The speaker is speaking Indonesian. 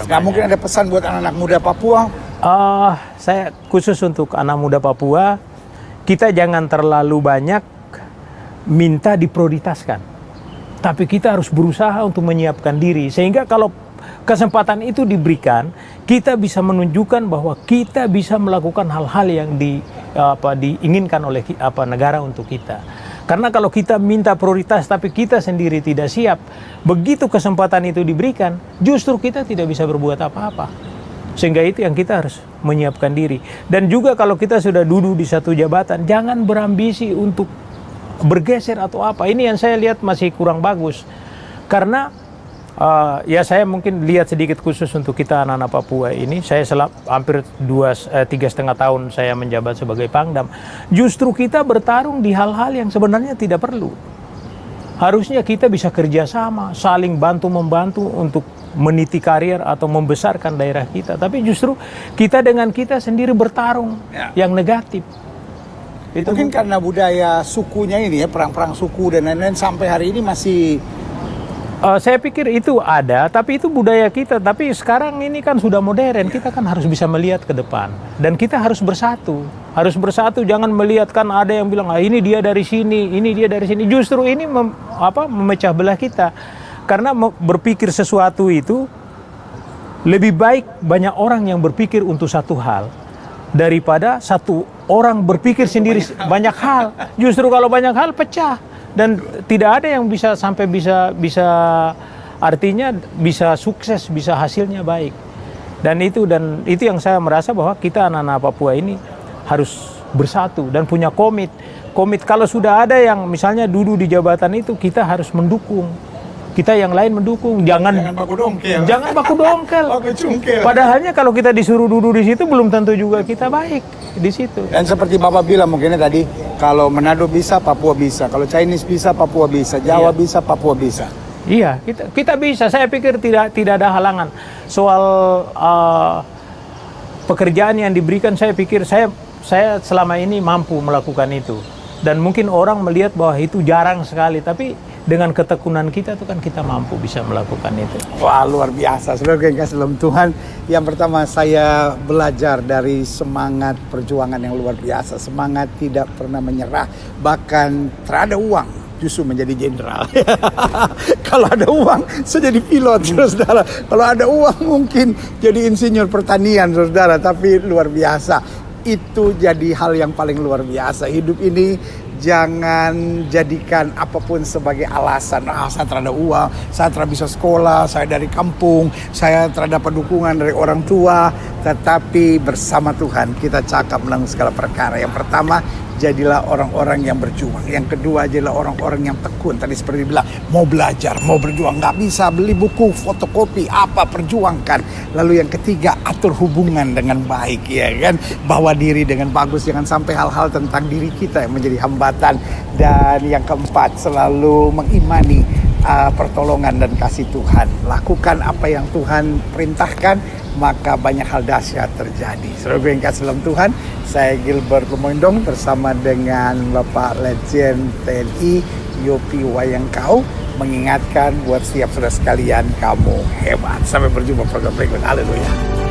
Nah, mungkin ada pesan buat anak-anak muda Papua? Saya khusus untuk anak muda Papua, kita jangan terlalu banyak minta diprioritaskan. Tapi kita harus berusaha untuk menyiapkan diri. Sehingga kalau kesempatan itu diberikan, kita bisa menunjukkan bahwa kita bisa melakukan hal-hal yang diinginkan oleh negara untuk kita. Karena kalau kita minta prioritas tapi kita sendiri tidak siap, begitu kesempatan itu diberikan, justru kita tidak bisa berbuat apa-apa. Sehingga itu yang kita harus menyiapkan diri. Dan juga kalau kita sudah duduk di satu jabatan, jangan berambisi untuk bergeser atau apa. Ini yang saya lihat masih kurang bagus. Karena ya saya mungkin lihat sedikit khusus untuk kita anak-anak Papua ini. Saya hampir 3,5 tahun saya menjabat sebagai Pangdam. Justru kita bertarung di hal-hal yang sebenarnya tidak perlu. Harusnya kita bisa kerjasama, saling bantu-membantu untuk meniti karier atau membesarkan daerah kita. Tapi justru kita dengan kita sendiri bertarung yang negatif. Itu mungkin karena budaya sukunya ini ya, perang-perang suku dan lain-lain sampai hari ini masih... Saya pikir itu ada, tapi itu budaya kita. Tapi sekarang ini kan sudah modern, kita kan harus bisa melihat ke depan. Dan kita harus bersatu. Harus bersatu, jangan melihat kan ada yang bilang, ini dia dari sini, ini dia dari sini. Justru ini memecah belah kita. Karena berpikir sesuatu itu, lebih baik banyak orang yang berpikir untuk satu hal, daripada satu orang berpikir sendiri banyak hal. Justru kalau banyak hal, pecah. Dan tidak ada yang bisa sampai bisa artinya bisa sukses, bisa hasilnya baik. Dan itu yang saya merasa bahwa kita anak-anak Papua ini harus bersatu dan punya komit. Kalau sudah ada yang misalnya duduk di jabatan itu, kita harus mendukung. Kita yang lain mendukung, jangan baku dongkel. Padahalnya kalau kita disuruh duduk di situ belum tentu juga kita baik di situ. Dan seperti Bapak bilang mungkinnya tadi, kalau Manado bisa, Papua bisa. Kalau Chinese bisa, Papua bisa. Jawa bisa, Papua bisa. Iya, kita bisa. Saya pikir tidak ada halangan. Soal pekerjaan yang diberikan, saya pikir saya selama ini mampu melakukan itu. Dan mungkin orang melihat bahwa itu jarang sekali, tapi dengan ketekunan kita itu kan kita mampu bisa melakukan itu. Wah, luar biasa. Saudara yang kasih dalam Tuhan, yang pertama saya belajar dari semangat perjuangan yang luar biasa. Semangat tidak pernah menyerah, bahkan terada uang justru menjadi jenderal. Kalau ada uang, saya jadi pilot, saudara. Kalau ada uang mungkin jadi insinyur pertanian, saudara. Tapi luar biasa. Itu jadi hal yang paling luar biasa. Hidup ini jangan jadikan apapun sebagai alasan. Saya terada uang, saya terada bisa sekolah, saya dari kampung, saya terada dukungan dari orang tua. Tetapi bersama Tuhan kita cakap menang segala perkara. Yang pertama, jadilah orang-orang yang berjuang. Yang kedua, jadilah orang-orang yang tekun. Tadi seperti bilang, mau belajar, mau berjuang. Nggak bisa beli buku, fotokopi, perjuangkan. Lalu yang ketiga, atur hubungan dengan baik, ya kan? Bawa diri dengan bagus, jangan sampai hal-hal tentang diri kita yang menjadi hambatan. Dan yang keempat, selalu mengimani pertolongan dan kasih Tuhan. Lakukan apa yang Tuhan perintahkan, maka banyak hal dahsyat terjadi. Saudara yang kasih dalam Tuhan, saya Gilbert Lumondong bersama dengan Bapak Letjen TNI Yopi Wayangkau mengingatkan buat setiap saudara sekalian, kamu hebat. Sampai berjumpa program berikut. Haleluya.